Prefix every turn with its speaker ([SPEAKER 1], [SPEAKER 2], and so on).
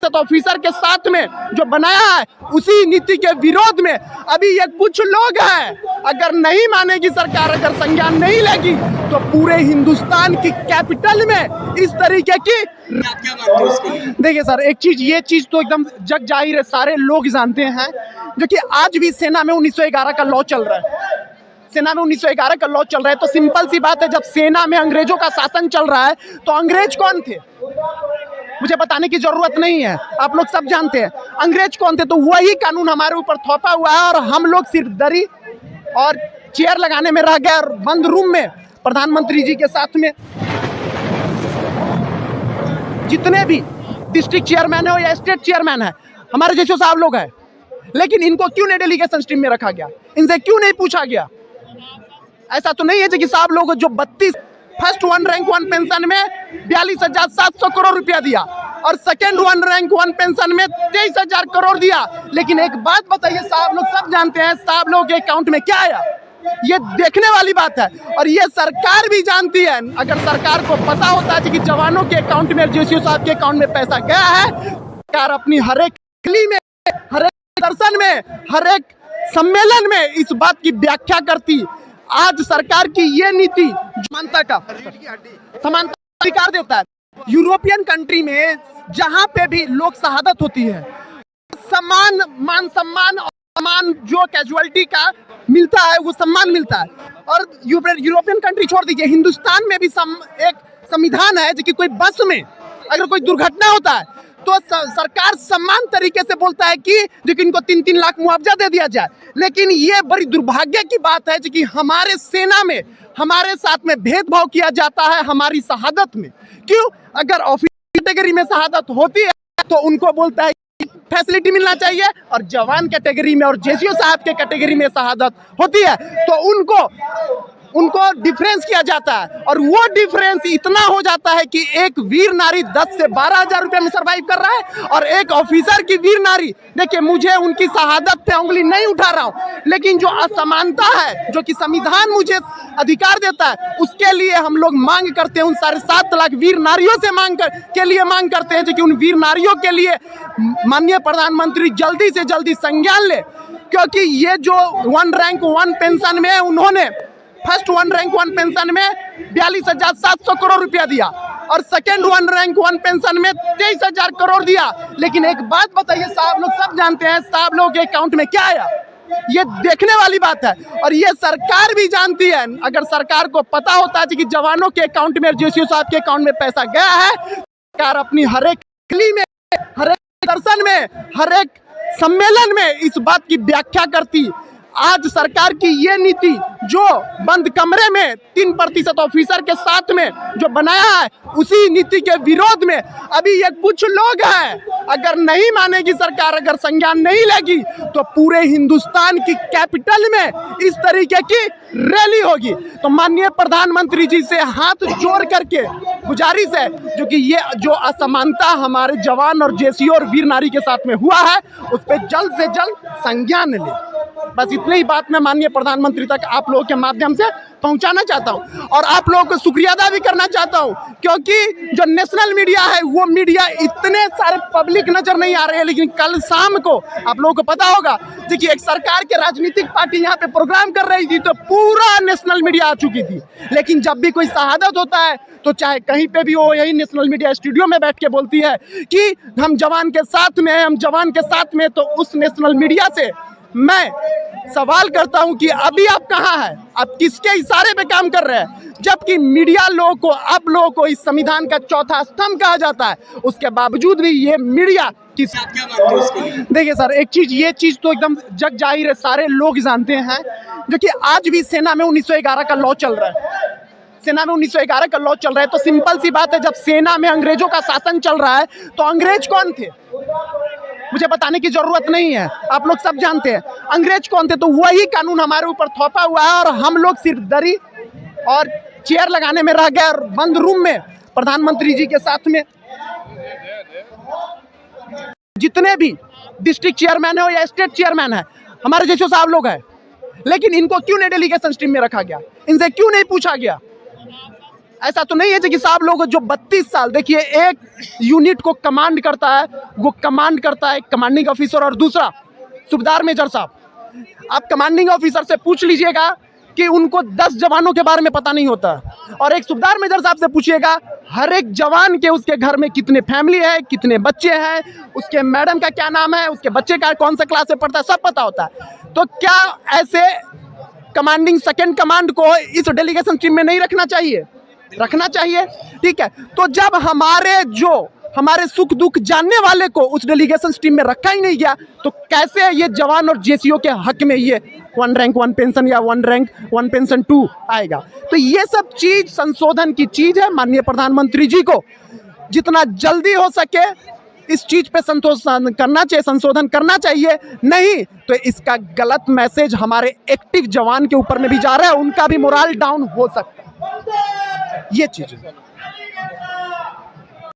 [SPEAKER 1] प्रतिशत ऑफिसर के साथ में जो बनाया है, उसी नीति के विरोध में अभी ये कुछ लोग हैं। अगर नहीं मानेगी सरकार, अगर संज्ञान नहीं लेगी, तो पूरे हिंदुस्तान की कैपिटल में इस तरीके की। देखिए सर, एक चीज, ये चीज तो एकदम जग जाहिर है, सारे लोग जानते हैं। जो कि आज भी सेना में 1911 का लॉ चल रहा है, सेना में 1911 का लॉ चल रहा है। तो सिंपल सी बात है, जब सेना में अंग्रेजों का शासन चल रहा है तो अंग्रेज कौन थे, मुझे बताने की जरूरत नहीं है, आप लोग सब जानते हैं अंग्रेज कौन थे। तो वही कानून हमारे ऊपर थोपा हुआ है और हम लोग सिर्फ दरी और चेयर लगाने में रह गए और बंद रूम में प्रधानमंत्री जी के साथ में जितने भी डिस्ट्रिक्ट चेयरमैन है या स्टेट चेयरमैन है, हमारे जैसे साहब लोग हैं। लेकिन इनको क्यों नहीं डेलीगेशन स्ट्रीम में रखा गया, इनसे क्यों नहीं पूछा गया? ऐसा तो नहीं है कि साहब लोग जो 32 फर्स्ट 1 रैंक 1 पेंशन में 42,700 करोड़ रुपया दिया और सेकंड 1 रैंक 1 पेंशन में 23,000 करोड़ दिया। लेकिन एक बात बताइए, साहब लोग सब जानते हैं साहब लोग के अकाउंट में क्या आया, ये देखने वाली बात है। और ये सरकार भी जानती है। अगर सरकार को पता होता है कि जवानों के अकाउंट में, जेसीओ साहब के अकाउंट में पैसा गया है, सरकार अपनी हर एक गली में, हर एक दर्शन में, हर एक सम्मेलन में इस बात की व्याख्या करती। आज सरकार की ये नीति समानता का समानता अधिकार देता है। यूरोपियन कंट्री में जहां पे भी लोग शहादत होती है, सम्मान, मान सम्मान और सम्मान जो कैजुअलिटी का मिलता है वो सम्मान मिलता है। और यूरोपियन कंट्री छोड़ दीजिए, हिंदुस्तान में भी एक संविधान है जो कि कोई बस में अगर कोई दुर्घटना होता है तो सरकार सम्मान तरीके से बोलता है कि जो कि इनको 3-3 लाख मुआवजा दे दिया जाए। लेकिन ये बड़ी दुर्भाग्य की बात है कि हमारे सेना में हमारे साथ में भेदभाव किया जाता है हमारी शहादत में। क्यों? अगर ऑफिसर कैटेगरी में शहादत होती है तो उनको बोलता है फैसिलिटी मिलना चाहिए, और जवान कैटेगरी में और जेसीओ साहब के कैटेगरी में शहादत होती है तो उनको डिफरेंस किया जाता है। और वो डिफरेंस इतना हो जाता है कि एक वीर नारी 10 से 12,000 रुपए में सरवाइव कर रहा है और एक ऑफिसर की वीर नारी, देखिए मुझे उनकी शहादत पे उंगली नहीं उठा रहा हूं, लेकिन जो असमानता है जो कि संविधान मुझे अधिकार देता है, उसके लिए हम लोग मांग करते हैं। उन 7.5 लाख वीर नारियों से मांग करते हैं कि उन वीर नारियों के लिए माननीय प्रधानमंत्री जल्दी से जल्दी संज्ञान ले। क्योंकि ये जो 1 रैंक 1 पेंशन में उन्होंने फर्स्ट 1 रैंक 1 पेंशन में 42,700 करोड़ रुपया दिया और सेकंड 1 रैंक 1 पेंशन में 23,000 करोड़ दिया। लेकिन एक बात बताइए, साहब लोग सब जानते हैं साहब लोग के अकाउंट में क्या आया, ये देखने वाली बात है। और ये सरकार भी जानती है। अगर सरकार को पता होता है कि जवानों के अकाउंट में, जेसीओ साहब के अकाउंट में पैसा गया है, सरकार अपनी हर एक गली में, हर एक दर्शन में, हर एक सम्मेलन में इस बात की व्याख्या करती। आज सरकार की ये नीति जो बंद कमरे में 3% ऑफिसर के साथ में जो बनाया है, उसी नीति के विरोध में अभी ये कुछ लोग हैं। अगर नहीं मानेगी सरकार, अगर संज्ञान नहीं लेगी, तो पूरे हिंदुस्तान की कैपिटल में इस तरीके की रैली होगी। तो माननीय प्रधानमंत्री जी से हाथ जोड़ करके गुजारिश है, जो कि ये जो असमानता हमारे जवान और जेसीओ और वीर नारी के साथ में हुआ है, उस पर जल्द से जल्द संज्ञान ले। बस इतनी ही बात मैं माननीय प्रधानमंत्री तक आप लोगों के माध्यम से पहुंचाना चाहता हूं। और आप लोगों को शुक्रिया अदा भी करना चाहता हूं, क्योंकि जो नेशनल मीडिया है वो मीडिया इतने सारे पब्लिक नजर नहीं आ रहे हैं। लेकिन कल शाम को आप लोगों को पता होगा, देखिए एक सरकार के राजनीतिक पार्टी यहाँ पे प्रोग्राम कर रही थी तो पूरा नेशनल मीडिया आ चुकी थी। लेकिन जब भी कोई शहादत होता है तो चाहे कहीं पे भी हो, यही नेशनल मीडिया स्टूडियो में बैठ के बोलती है कि हम जवान के साथ में हैं, हम जवान के साथ में। तो उस नेशनल मीडिया से मैं सवाल करता हूं कि अभी आप कहां हैं, आप किसके इशारे पे काम कर रहे हैं? जबकि मीडिया लोगों को, आप लोगों को इस संविधान का चौथा स्तंभ कहा जाता है, उसके बावजूद भी ये मीडिया किस। देखिए सर, एक चीज, ये चीज तो एकदम जग जाहिर है, सारे लोग जानते हैं। जो कि आज भी सेना में 1911 का लॉ चल रहा है, सेना में 1911 का लॉ चल रहा है। तो सिंपल सी बात है, जब सेना में अंग्रेजों का शासन चल रहा है तो अंग्रेज कौन थे, मुझे बताने की जरूरत नहीं है, आप लोग सब जानते हैं अंग्रेज कौन थे। तो वही कानून हमारे ऊपर थोपा हुआ है और हम लोग सिर्फ दरी और चेयर लगाने में रह गए और बंद रूम में प्रधानमंत्री जी के साथ में जितने भी डिस्ट्रिक्ट चेयरमैन है या स्टेट चेयरमैन है, हमारे जैसे साहब लोग हैं। लेकिन इनको क्यों नहीं डेलीगेशन स्ट्रीम में रखा गया, इनसे क्यों नहीं पूछा गया? ऐसा तो नहीं है कि साहब लोग जो 32 साल, देखिए एक यूनिट को कमांड करता है, वो कमांड करता है कमांडिंग ऑफिसर, और दूसरा सूबेदार मेजर साहब। आप कमांडिंग ऑफिसर से पूछ लीजिएगा कि उनको 10 जवानों के बारे में पता नहीं होता, और एक सूबेदार मेजर साहब से पूछिएगा हर एक जवान के उसके घर में कितने फैमिली है, कितने बच्चे हैं, उसके मैडम का क्या नाम है, उसके बच्चे का कौन सा क्लास में पढ़ता है, सब पता होता है। तो क्या ऐसे कमांडिंग सेकंड कमांड को इस डेलीगेशन टीम में नहीं रखना चाहिए? रखना चाहिए, ठीक है। तो जब हमारे सुख दुख जानने वाले को उस डेलीगेशन टीम में रखा ही नहीं गया, तो कैसे ये जवान और जेसीओ के हक में ये 1 रैंक 1 पेंशन या 1 रैंक 1 पेंशन 2 आएगा? तो ये सब चीज संशोधन की चीज है। माननीय प्रधानमंत्री जी को जितना जल्दी हो सके इस चीज पे संशोधन करना चाहिए, नहीं तो इसका गलत मैसेज हमारे एक्टिव जवान के ऊपर में भी जा रहा है, उनका भी मोरल डाउन हो सकता है, ये चीज।